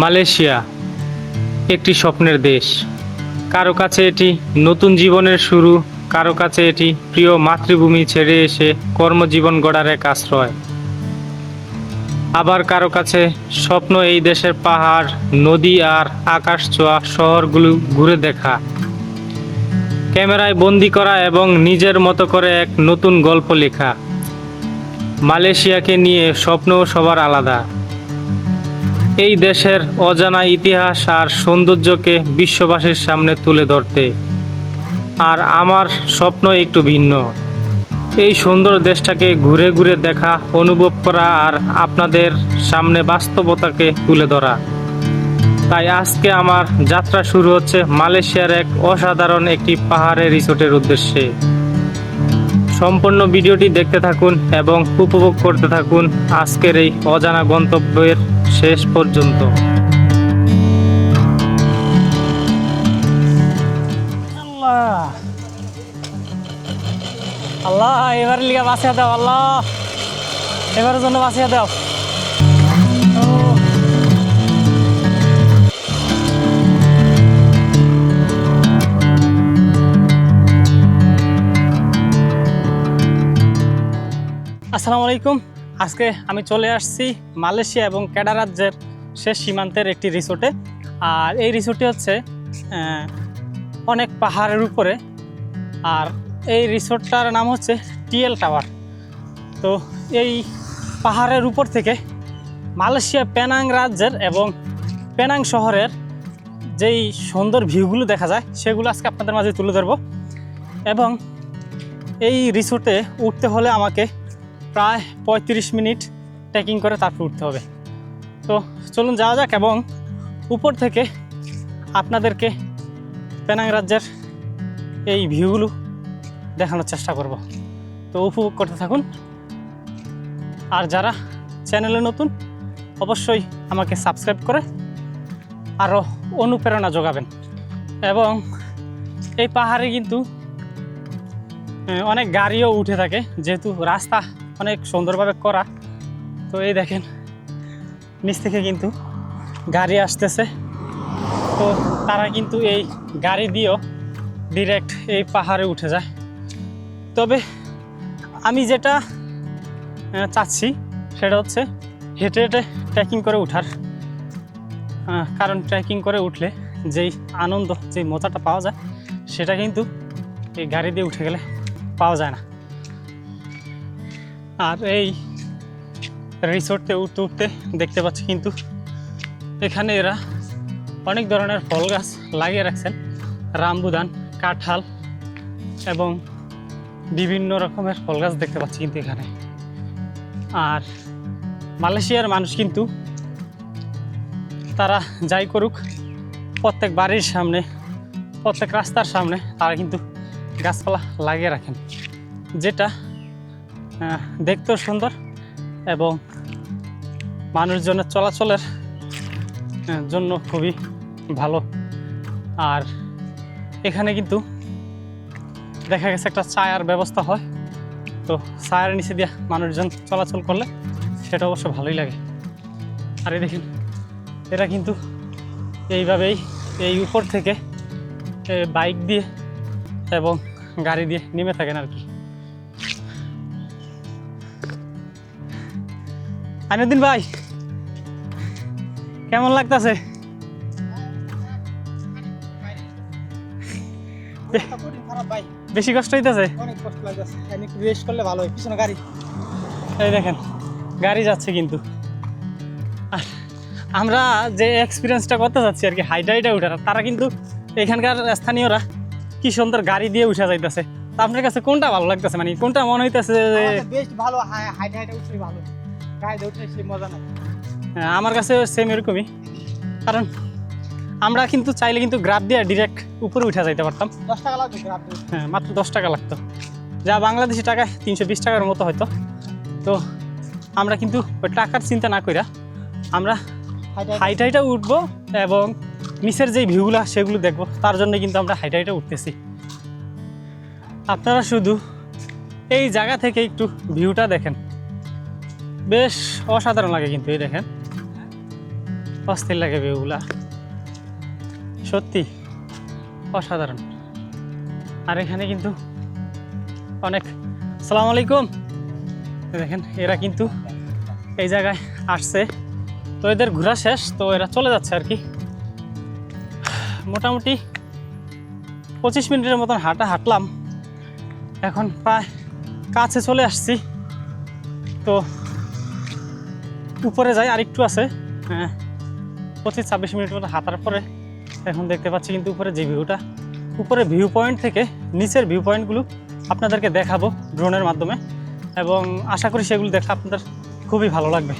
Malaysia একটি স্বপ্নের দেশ। কারো কাছে এটি নতুন জীবনের শুরু, কারো কাছে এটি প্রিয় মাতৃভূমি ছেড়ে এসে কর্মজীবন গড়ার এক আশ্রয়। আবার কারো কাছে স্বপ্ন এই দেশের পাহাড়, নদী আর আকাশ ছোঁয়া শহরগুলো ঘুরে দেখা, ক্যামেরায় বন্দি করা এবং নিজের মতো করে এক নতুন গল্প লেখা। মালয়েশিয়াকে নিয়ে স্বপ্ন সবার আলাদা। এই দেশের অজানা ইতিহাস আর সৌন্দর্যকে বিশ্ববাসীর সামনে তুলে ধরতে। আর আমার স্বপ্ন একটু ভিন্ন, এই সুন্দর দেশটাকে ঘুরে ঘুরে দেখা, অনুভব করা আর আপনাদের সামনে বাস্তবতাকে তুলে ধরা। তাই আজকে আমার যাত্রা শুরু হচ্ছে মালয়েশিয়ার এক অসাধারণ একটি পাহাড়ের রিসোর্টের উদ্দেশ্যে। সম্পূর্ণ ভিডিওটি দেখতে থাকুন এবং উপভোগ করতে থাকুন আজকের এই অজানা গন্তব্যের শেষ পর্যন্ত। আল্লাহ আল্লাহ, এবার লিগা বাঁচিয়ে দাও আল্লাহ, এবারের জন্য বাঁচিয়ে দাও। আসসালামু আলাইকুম। আজকে আমি চলে আসছি মালয়েশিয়া এবং কেডা রাজ্যের শেষ সীমান্তের একটি রিসোর্টে। আর এই রিসোর্টটি হচ্ছে অনেক পাহাড়ের উপরে। আর এই রিসোর্টটার নাম হচ্ছে টিএল টাওয়ার। তো এই পাহাড়ের উপর থেকে মালয়েশিয়া পেনাং রাজ্যের এবং পেনাং শহরের যেই সুন্দর ভিউগুলো দেখা যায় সেগুলো আজকে আপনাদের মাঝে তুলে ধরবো। এবং এই রিসোর্টে উঠতে হলে আমাকে প্রায় 35 মিনিট ট্রেকিং করে তারপর উঠতে হবে। তো চলুন যাওয়া যাক এবং উপর থেকে আপনাদেরকে পেনাং রাজ্যের এই ভিউগুলো দেখানোর চেষ্টা করব। তো উপভোগ করতে থাকুন। আর যারা চ্যানেলে নতুন অবশ্যই আমাকে সাবস্ক্রাইব করে আরও অনুপ্রেরণা যোগাবেন। এবং এই পাহাড়ে কিন্তু অনেক গাড়িও উঠে থাকে, যেহেতু রাস্তা অনেক সুন্দরভাবে করা। তো এই দেখেন নিচ থেকে কিন্তু গাড়ি আসতেছে। তো তারা কিন্তু এই গাড়ি দিয়েও ডিরেক্ট এই পাহাড়ে উঠে যায়। তবে আমি যেটা চাচ্ছি সেটা হচ্ছে হেঁটে হেঁটে ট্রেকিং করে ওঠার। কারণ ট্রেকিং করে উঠলে যেই আনন্দ, যেই মজাটা পাওয়া যায় সেটা কিন্তু এই গাড়ি দিয়ে উঠে গেলে পাওয়া যায় না। আর এই রিসোর্টে উঠতে উঠতে দেখতে পাচ্ছি কিন্তু এখানে এরা অনেক ধরনের ফল গাছ লাগিয়ে রাখছেন, রামবুদান, কাঁঠাল এবং বিভিন্ন রকমের ফল গাছ দেখতে পাচ্ছি কিন্তু এখানে। আর মালয়েশিয়ার মানুষ কিন্তু তারা যাই করুক, প্রত্যেক বাড়ির সামনে, প্রত্যেক রাস্তার সামনে তারা কিন্তু গাছপালা লাগিয়ে রাখেন, যেটা দেখতেও সুন্দর এবং মানুষজনের চলাচলের জন্য খুবই ভালো। আর এখানে কিন্তু দেখা গেছে একটা ছায়ার ব্যবস্থা হয়। তো ছায়ার নিচে দিয়ে মানুষজন চলাচল করলে সেটা অবশ্য ভালোই লাগে। আর এই দেখেন এরা কিন্তু এইভাবেই এই উপর থেকে বাইক দিয়ে এবং গাড়ি দিয়ে নেমে থাকেন আর কি। আইনুদ্দিন ভাই, কেমন লাগতেছে? বেশি কষ্ট হইতেছে? এই দেখেন গাড়ি যাচ্ছে কিন্তু। আর আমরা যে এক্সপিরিয়েন্সটা করতে যাচ্ছি আর কি, হাইটে উঠার, তারা কিন্তু এখানকার স্থানীয়রা কি সুন্দর গাড়ি দিয়ে উঠে যাইতেছে। তা আপনার কাছে কোনটা ভালো লাগতেছে, মানে কোনটা মনে হইতেছে বেশ ভালো? হাইটে উঠলে ভালো, গাড়িতে উঠলে সেই মজা নাই। আমার কাছে সেম এরকমই। কারণ আমরা কিন্তু চাইলে কিন্তু গ্রাব দিয়ে ডিরেক্ট উপরে উঠে যাইতে পারতাম। 10 টাকা লাগতো গ্রাব দিয়ে। হ্যাঁ, মাত্র 10 টাকা লাগতো, যা বাংলাদেশি টাকায় 320 টাকার মতো হয়তো। তো আমরা কিন্তু ওই টাকার চিন্তা না কইরা আমরা হাইটে উঠবো এবং নিচের যেই ভিউগুলো সেগুলো দেখবো, তার জন্য কিন্তু আমরা হাইটে উঠতেছি। আপনারা শুধু এই জায়গা থেকে একটু ভিউটা দেখেন, বেশ অসাধারণ লাগে কিন্তু। এই দেখেন অস্থির লাগে ভিউগুলা, সত্যি অসাধারণ। আর এখানে কিন্তু অনেক, আসসালামু আলাইকুম, দেখেন এরা কিন্তু এই জায়গায় আসছে, তো এদের ঘোরা শেষ, তো এরা চলে যাচ্ছে আর কি। মোটামুটি 25 মিনিটের মতন হাঁটলাম, এখন প্রায় কাছে চলে আসছি। তো উপরে যাই, আর একটু আছে, 25-26 মিনিট মতো হাঁটার পরে এখন দেখতে পাচ্ছি কিন্তু উপরে যে ভিউটা, উপরে ভিউ পয়েন্ট থেকে নিচের ভিউ পয়েন্টগুলো আপনাদেরকে দেখাবো ড্রোনের মাধ্যমে, এবং আশা করি সেগুলো দেখলে আপনাদের খুবই ভালো লাগবে।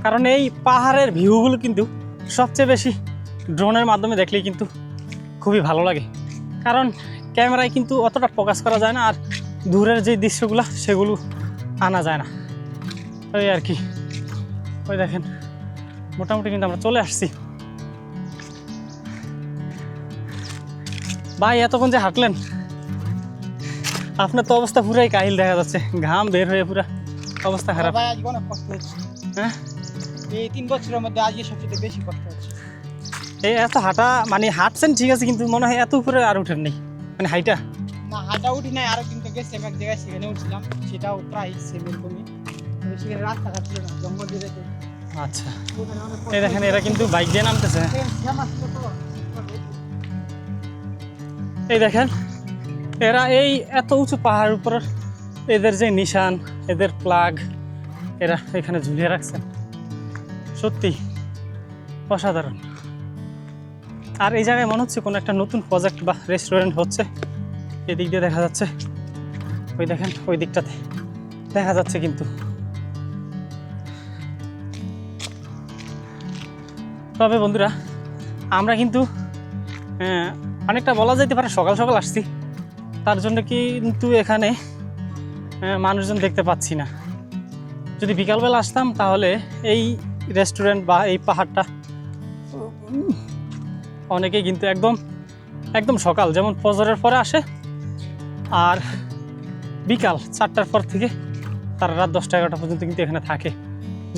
কারণ এই পাহাড়ের ভিউগুলো কিন্তু সবচেয়ে বেশি ড্রোনের মাধ্যমে দেখলেই কিন্তু খুবই ভালো লাগে, কারণ ক্যামেরায় কিন্তু অতটা ফোকাস করা যায় না, আর দূরের যে দৃশ্যগুলো সেগুলো আনা যায় না, ওই আর কি। ওই দেখেন মোটামুটি কিন্তু আমরা চলে আসছি। ভাই এতক্ষণ যে হাঁটলেন, আপনার তো অবস্থা পুরাই কাহিল দেখা যাচ্ছে, ঘাম বের হয়ে পুরা অবস্থা খারাপ। ভাই আজকে অনেক কষ্ট হচ্ছে, হ্যাঁ এই 3 বছরের মধ্যে আজকে সবচেয়ে বেশি কষ্ট হচ্ছে। এই এত হাঁটা মানে হাঁটছেন ঠিক আছে, কিন্তু মনে হয় এত উপরে আর উঠেন নেই, মানে হাইটা। না হাঁটা উঠি নাই, আরো কিন্তু গেছি আমি এক জায়গায়, সেখানে উঠছিলাম, সেটাও প্রায় সেম এরকমই। তবে সেখানে রাস্তাঘাট ছিল না, জঙ্গল দিয়ে রেখে আচ্ছা, এই দেখেন এরা কিন্তু বাইক দিয়ে নামতেছে। এই দেখেন এরা এই এত উঁচু পাহাড়ের উপর এদের যে নিশান, এদের প্লাগ এরা এখানে ঝুলিয়ে রাখছেন, সত্যি অসাধারণ। আর এই জায়গায় মনে হচ্ছে কোনো একটা নতুন প্রজেক্ট বা রেস্টুরেন্ট হচ্ছে, এদিক দিয়ে দেখা যাচ্ছে, ওই দেখেন ওই দিকটাতে দেখা যাচ্ছে কিন্তু। তবে বন্ধুরা আমরা কিন্তু অনেকটা বলা যেতে পারে সকাল সকাল আসছি, তার জন্য কিন্তু এখানে মানুষজন দেখতে পাচ্ছি না। যদি বিকালবেলা আসতাম তাহলে এই রেস্টুরেন্ট বা এই পাহাড়টা অনেকেই কিন্তু একদম একদম সকাল, যেমন ফজরের পরে আসে, আর বিকাল 4টার পর থেকে তারা রাত 10টা-11টা পর্যন্ত কিন্তু এখানে থাকে।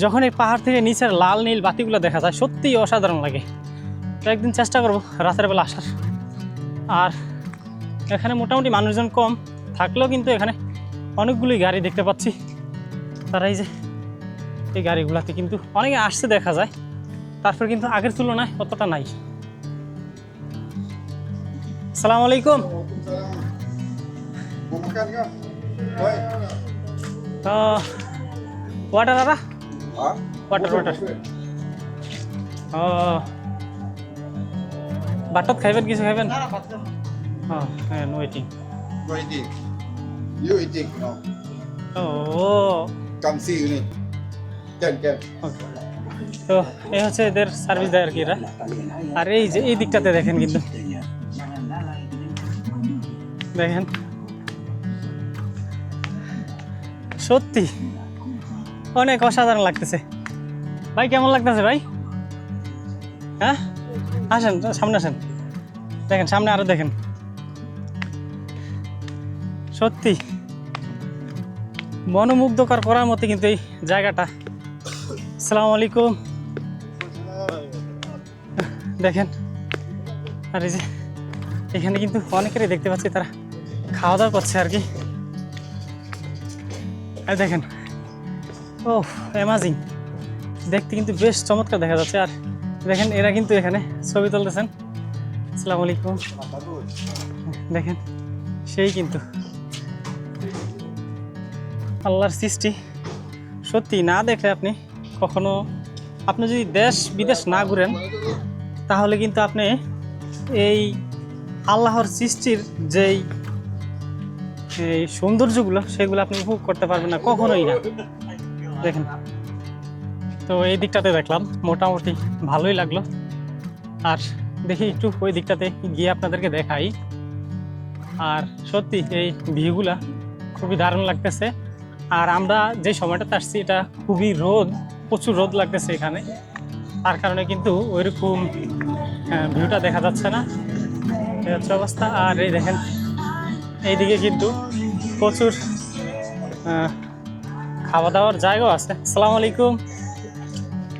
যখন এই পাহাড় থেকে নিচের লাল নীল বাতিগুলো দেখা যায় সত্যিই অসাধারণ লাগে। তো একদিন চেষ্টা করব রাতের বেলা আসার। আর এখানে মোটামুটি মানুষজন কম থাকলেও কিন্তু এখানে অনেকগুলি গাড়ি দেখতে পাচ্ছি, তারা এই যে এই গাড়িগুলোতে কিন্তু অনেকে আসছে দেখা যায়, তারপর কিন্তু আগের তুলনায় অতটা নাই। আসসালামু আলাইকুম। ওয়াটার দাদা, ওয়াটার ওয়াটার ও বাটত খাইবেন, কিছু খাইবেন? হ্যাঁ no eating. No eating. You eating? No. ও Come see you need. Can. Okay, তো এই হচ্ছে এদের সার্ভিস দেয় আর কি এরা। আর এই যে এই দিকটাতে দেখেন কিন্তু, দেখেন সত্যি অনেক অসাধারণ লাগতেছে। ভাই কেমন লাগতেছে ভাই? হ্যাঁ আসেন সামনে আসেন, দেখেন সামনে আরো দেখেন, সত্যি মনোমুগ্ধকর করার মতো কিন্তু এই জায়গাটা। আসসালামু আলাইকুম। দেখেন আর এই যে এখানে কিন্তু অনেকেরই দেখতে পাচ্ছি তারা খাওয়া দাওয়া করছে আর কি। আর দেখেন ও অ্যামাজিং, দেখতে কিন্তু বেশ চমৎকার দেখা যাচ্ছে। আর দেখেন এরা কিন্তু এখানে ছবি তুলতেছেন। আসসালামু আলাইকুম। দেখেন সেই কিন্তু আল্লাহর সৃষ্টি, সত্যি না দেখলে আপনি কখনো, আপনি যদি দেশ বিদেশ না ঘুরেন তাহলে কিন্তু আপনি এই আল্লাহর সৃষ্টির যেই এই সৌন্দর্যগুলো সেগুলো আপনি উপভোগ করতে পারবেন না, কখনোই না। দেখেন তো এই দিকটাতে দেখলাম মোটামুটি ভালোই লাগলো। আর দেখি একটু ওই দিকটাতে গিয়ে আপনাদেরকে দেখাই। আর সত্যি এই ভিউগুলা খুবই দারুণ লাগতেছে। আর আমরা যে সময়টাতে আসছি এটা খুবই রোদ, প্রচুর রোদ লাগতেছে এখানে, তার কারণে কিন্তু ওইরকম ভিউটা দেখা যাচ্ছে না, এই হচ্ছে অবস্থা। আর এই দেখেন এইদিকে কিন্তু প্রচুর খাওয়া দাওয়ার জায়গাও আছে। আসসালামু আলাইকুম।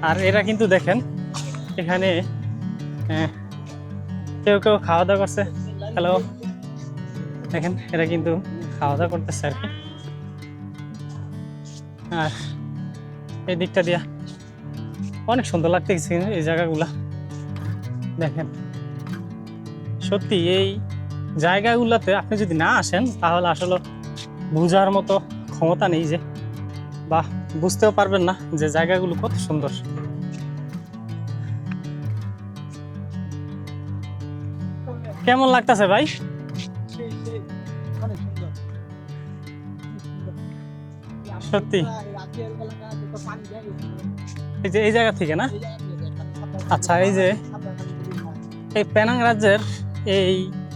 আর এরা কিন্তু দেখেন এখানে কেউ কেউ খাওয়া দাওয়া করছে। হ্যালো, দেখেন এরা কিন্তু খাওয়া দাওয়া করতেছে আর কি। আর এই দিকটা দিয়া অনেক সুন্দর লাগতেছে এই জায়গাগুলা। দেখেন সত্যি এই জায়গাগুলোতে আপনি যদি না আসেন তাহলে আসলে বোঝার মতো ক্ষমতা নেই, যে বা বুঝতেও পারবেন না যে জায়গাগুলো কত সুন্দর। কেমন লাগতেছে ভাই? অনেক সুন্দর। সত্যি রাতের বেলা যত পানি যায় এই যে এই জায়গা থেকে না। এই জায়গা দিয়ে যায়। আচ্ছা, এই যে এই পেনাং রাজ্যের এই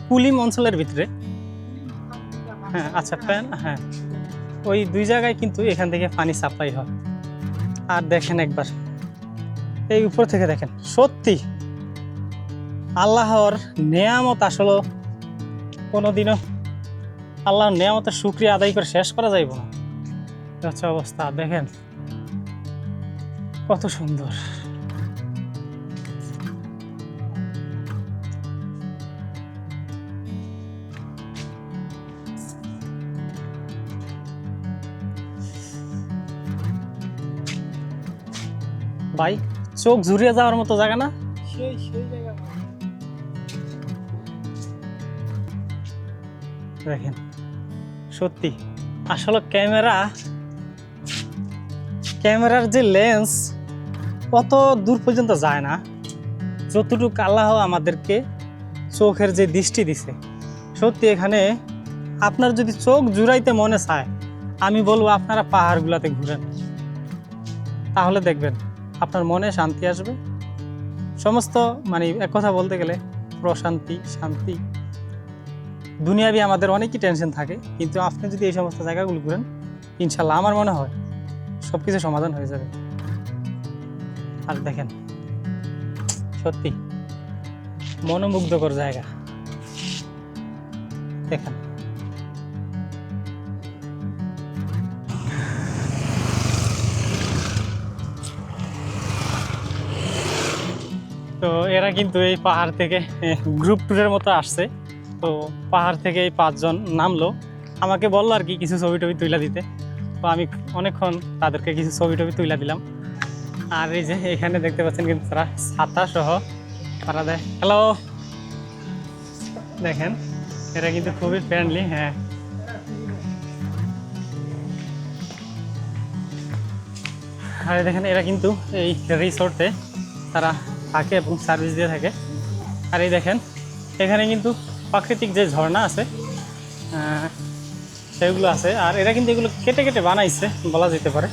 কুলিম অঞ্চলের ভিতরে, হ্যাঁ আচ্ছা হ্যাঁ ওই দুই জায়গায় কিন্তু এখান থেকে পানি সাপ্লাই হয়। আর দেখেন একবার এই উপর থেকে দেখেন, সত্যি আল্লাহর নেয়ামত আসলে কোনোদিনও আল্লাহর নেয়ামতের শুকরিয়া আদায় করে শেষ করা যাইব না। এই হচ্ছে অবস্থা। দেখেন কত সুন্দর। ভাই চোখ ঝুরিয়ে যাওয়ার মতো জায়গা না? সেই জায়গা দেখেন সত্যি আসলে ক্যামেরার যে লেন্স অত দূর পর্যন্ত যায় না, যতটুকু আল্লাহ আমাদেরকে চোখের যে দৃষ্টি দিছে। সত্যি এখানে আপনার যদি চোখ জুড়াইতে মনে চায়, আমি বলবো আপনারা পাহাড়গুলোতে ঘুরেন, তাহলে দেখবেন আপনার মনে শান্তি আসবে। সমস্ত মানে এক কথা বলতে গেলে প্রশান্তি, শান্তি। দুনিয়াবি আমাদের অনেকই টেনশন থাকে, কিন্তু আপনি যদি এই সমস্ত জায়গাগুলো ঘুরেন, ইনশাল্লাহ আমার মনে হয় সব কিছু সমাধান হয়ে যাবে। আর দেখেন সত্যি মনোমুগ্ধকর জায়গা। দেখেন তো এরা কিন্তু এই পাহাড় থেকে গ্রুপ ট্যুরের মতো আসছে। তো পাহাড় থেকে এই 5 জন নামলো, আমাকে বললো আর কি কিছু ছবি টবি তুলে দিতে। তো আমি অনেকক্ষণ তাদেরকে কিছু ছবি টবি তুলে দিলাম। আর এই যে এখানে দেখতে পাচ্ছেন কিন্তু তারা ছাতা সহ তারা দেয়। হ্যালো, দেখেন এরা কিন্তু খুবই ফ্রেন্ডলি। হ্যাঁ আর দেখেন এরা কিন্তু এই রিসোর্টে তারা থাকে এবং সার্ভিস দিয়ে থাকে। আর এই দেখেন এখানে কিন্তু প্রাকৃতিক যে ঝর্ণা আছে সেগুলো আছে। আর এরা কিন্তু এগুলো কেটে কেটে বানাইছে বলা যেতে পারে।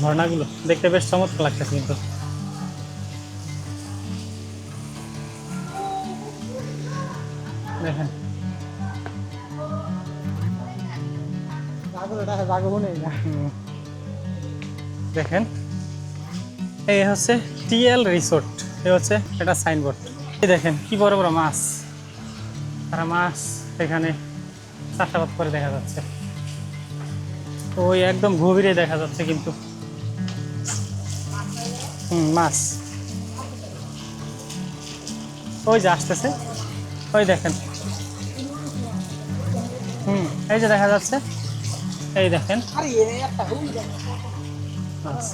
ঝর্ণাগুলো দেখতে বেশ চমৎকার লাগতেছে কিন্তু। দেখেন দেখেন এই হচ্ছে টিএল রিসোর্ট। এই হচ্ছে এটা সাইনবোর্ড। এই দেখেন কি বড় বড় মাছ, তারা মাছ এখানে চাষাবাদ করে দেখা যাচ্ছে। ওই একদম গভীরে দেখা যাচ্ছে কিন্তু মাছ ওই যে আসতেছে, ওই দেখেন এই যে দেখা যাচ্ছে, এই দেখেন মাছ।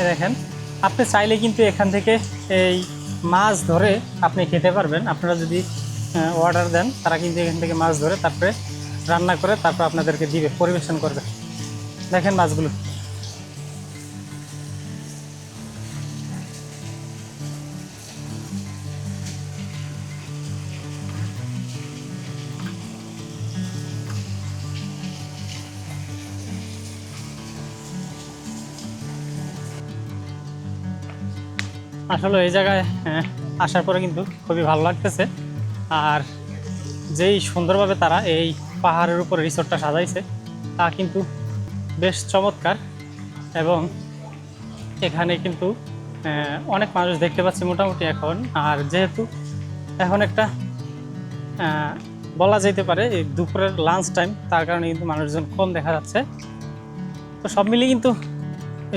দেখেন আপনি চাইলে কিন্তু এখান থেকে এই মাছ ধরে আপনি খেতে পারবেন। আপনারা যদি অর্ডার দেন, তারা কিন্তু এখান থেকে মাছ ধরে তারপরে রান্না করে তারপর আপনাদেরকে দিবে, পরিবেশন করবে। দেখেন মাছগুলো আসলে এই জায়গায় আসার পরে কিন্তু খুবই ভালো লাগতেছে। আর যেই সুন্দরভাবে তারা এই পাহাড়ের উপরে রিসোর্টটা সাজাইছে তা কিন্তু বেশ চমৎকার এবং এখানে কিন্তু অনেক মানুষ দেখতে পাচ্ছি মোটামুটি এখন। আর যেহেতু এখন একটা বলা যেতে পারে এই দুপুরের লাঞ্চ টাইম, তার কারণে কিন্তু মানুষজন কম দেখা যাচ্ছে। তো সব মিলিয়ে কিন্তু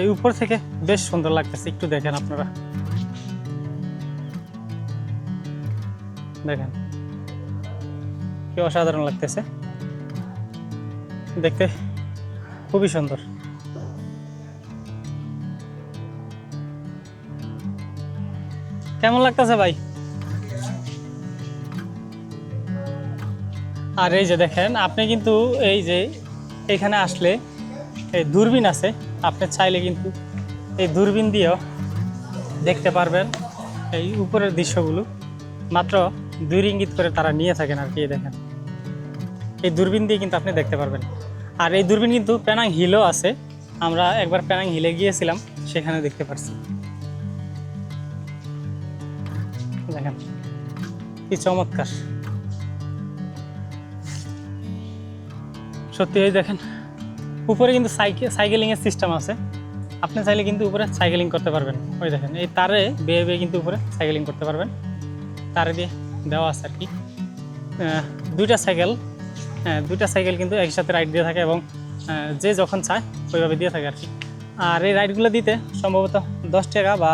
এই উপর থেকে বেশ সুন্দর লাগতেছে, একটু দেখেন আপনারা, দেখেন কি অসাধারণ লাগতেছে দেখতে, খুবই সুন্দর। কেমন লাগতেছে ভাই? আর এই যে দেখেন, আপনি কিন্তু এই যে এখানে আসলে এই দূরবীন আছে, আপনি চাইলে কিন্তু এই দূরবীন দিয়েও দেখতে পারবেন এই উপরের দৃশ্যগুলো। মাত্র 2 রিঙ্গিত করে তারা নিয়ে থাকেন আর কি। দেখেন এই দূরবীন দিয়ে কিন্তু আপনি দেখতে পারবেন। আর এই দূরবীন কিন্তু পেনাং হিলও আছে, আমরা একবার পেনাং হিলে গিয়েছিলাম, সেখানে দেখতে পারছি। দেখেন কি চমৎকার সত্যি। এই দেখেন উপরে কিন্তু সাইকেলিংয়ের সিস্টেম আছে, আপনি চাইলে কিন্তু উপরে সাইকেলিং করতে পারবেন। ওই দেখেন এই তারে বেয়ে বেয়ে কিন্তু উপরে সাইকেলিং করতে পারবেন, তারে দিয়ে দেওয়া আছে আর কি। দুইটা সাইকেল কিন্তু একসাথে রাইড দিয়ে থাকে এবং যে যখন চায় ওইভাবে দিয়ে থাকে আর কি। আর এই রাইডগুলো দিতে সম্ভবত 10 টাকা বা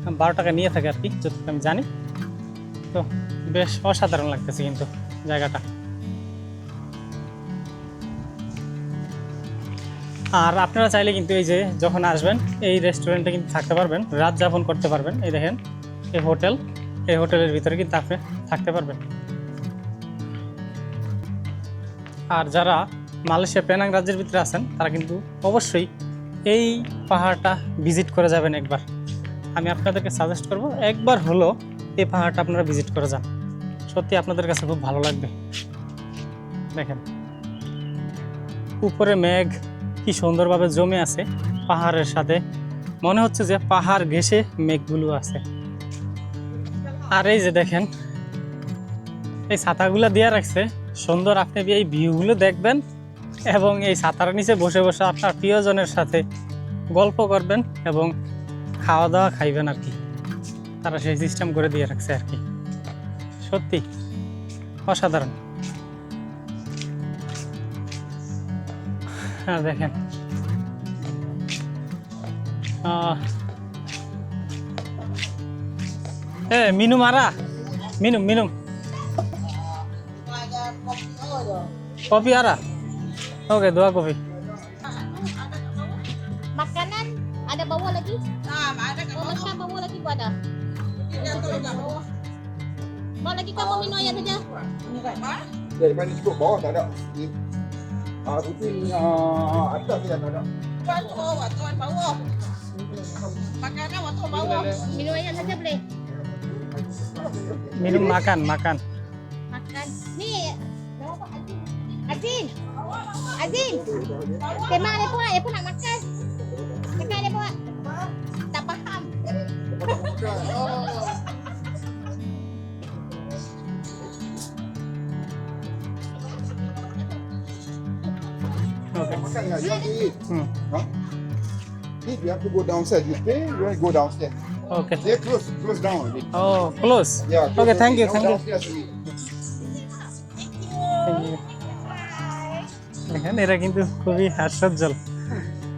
12 টাকা নিয়ে থাকে আর কি, যতটুকু আমি জানি। তো বেশ অসাধারণ লাগতেছে কিন্তু জায়গাটা। আর আপনারা চাইলে কিন্তু এই যে যখন আসবেন এই রেস্টুরেন্টে কিন্তু থাকতে পারবেন, রাত যাপন করতে পারবেন। এই দেখেন এই হোটেলের ভিতরে কিন্তু আপনি থাকতে পারবেন। আর যারা মালয়েশিয়া পেনাং রাজ্যের ভিতরে আছেন তারা কিন্তু অবশ্যই এই পাহাড়টা ভিজিট করে যাবেন একবার। আমি আপনাদেরকে সাজেস্ট করব একবার হলো এই পাহাড়টা আপনারা ভিজিট করে যান, সত্যি আপনাদের কাছে খুব ভালো লাগবে। দেখেন উপরে মেঘ কি সুন্দরভাবে জমে আছে পাহাড়ের সাথে, মনে হচ্ছে যে পাহাড় ঘেঁষে মেঘগুলো আছে। আর এই যে দেখেন এই ছাতাগুলো দিয়ে রাখছে সুন্দর, আপনি এই ভিউগুলো দেখবেন এবং এই ছাতার নিচে বসে বসে আপনার প্রিয়জনের সাথে গল্প করবেন এবং খাওয়া দাওয়া খাইবেন আর কি। তারা সেই সিস্টেম করে দিয়ে রাখছে আর কি, সত্যি অসাধারণ। হ্যাঁ দেখেন মিনু মারা minum kopi Ara. Oke, 2 kopi. Makanan ada bawah lagi? Ada. Makan bawah lagi gua ada. Bawa lagi kamu minum air saja. Daripada cukup bawah tak ada. Putih atas dia tak ada. Tuan bawah. Makanan waktu bawah. Minum air saja boleh. Minum makan. Makan. Nih. Azin. Tema dia pun nak makan. Makan dia buat. Tak faham. Okay. Makan dengan lagi. If you have to go downstairs, you pay, you want to go downstairs. Okay. They close down already. Oh, close. Yeah. close Okay, thank you. down downstairs already. দেখেন এরা কিন্তু খুবই হাস্যোজ্জ্বল।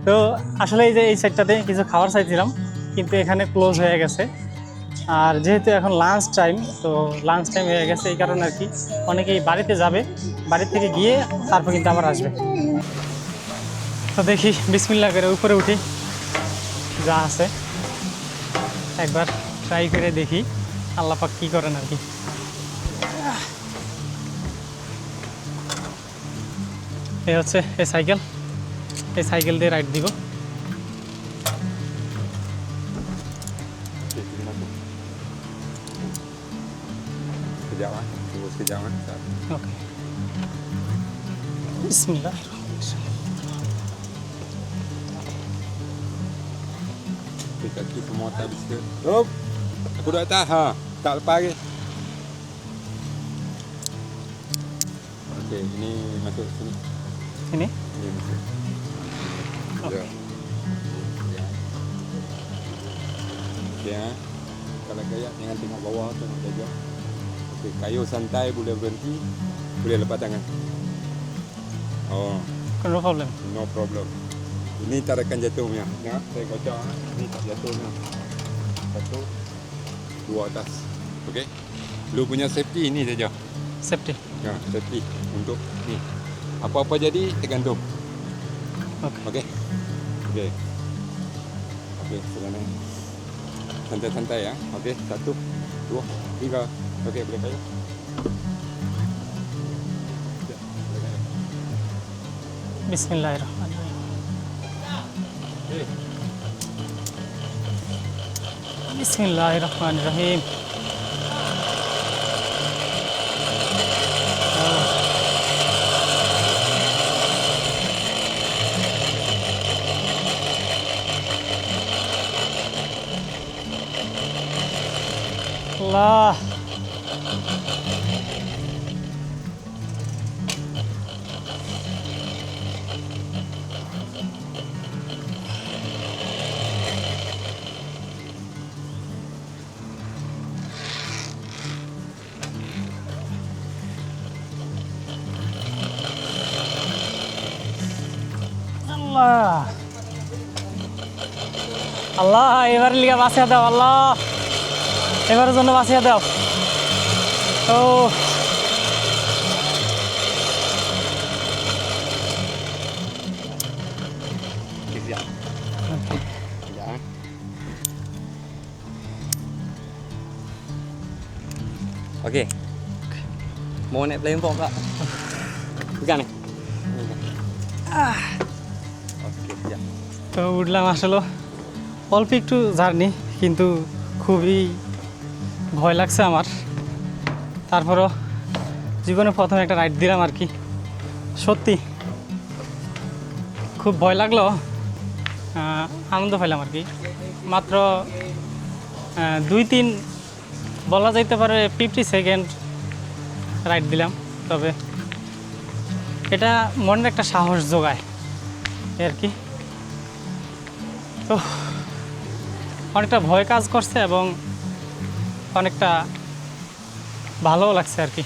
তো আসলে এই যে এই সাইডটাতে কিছু খাবার চাইছিলাম কিন্তু এখানে ক্লোজ হয়ে গেছে। আর যেহেতু এখন লাঞ্চ টাইম, তো লাঞ্চ টাইম হয়ে গেছে এই কারণে আর কি অনেকেই বাড়িতে যাবে, বাড়ি থেকে গিয়ে তারপর কিন্তু আবার আসবে। তো দেখি বিসমিল্লাহ করে উপরে উঠি, যা আছে একবার ট্রাই করে দেখি আল্লাহ পাক কী করেন আর কি। এই হচ্ছে এই সাইকেল দিয়ে রাইড দিব। ওকে, বিসমিল্লাহ। Kaki semua tak bisa. Hop. Aku dah atas ha. Tak lepas lagi. Okey, ini masuk sini. Ini Ini masuk. Ya. Okey, ha? Kalau kayak jangan tengok bawah, tengok saja. Okey, kayuh santai boleh berhenti, boleh lepas tangan. Oh, কোনো problem. no problem. Ini tak akan jatuh punya. Ya, saya kocok. Ini tak jatuh punya. Satu, dua atas. Okey. Lu punya safety ini saja. Safety. Ya, safety untuk ni. Apa-apa jadi tergantung. ওকে। Okey. Okey. Okey, sekarang santai-santai ya. Okey, satu, dua, tiga. Okey, boleh kayu. Ya, boleh kayu. বিসমিল্লাহির রহমানির রহিম। Okey. বিসমিল্লাহির রহমানির রহিম। আল্লাহ। আল্লাহ আল্লাহ এবার লিগা বাঁচিয়ে দাও আল্লাহ, এবারের জন্য বাঁচিয়ে দাও। ও Sekejap. Sekejap. Okey. Mau naik platform tak? Pegang ni. Okey, sekejap. তো উঠলাম আসলে অল্প একটু জার্নি, কিন্তু খুবই ভয় লাগছে আমার। তারপরও জীবনে প্রথম একটা রাইড দিলাম আর কি। সত্যি খুব ভয় লাগলো, আনন্দ পেলাম আর কি। মাত্র 2-3 বলা যাইতে পারে 50 সেকেন্ড রাইড দিলাম, তবে এটা মনের একটা সাহস যোগায় এই আর কি। তো অনেকটা ভয় কাজ করছে এবং অনেকটা ভালোও লাগছে আর কি।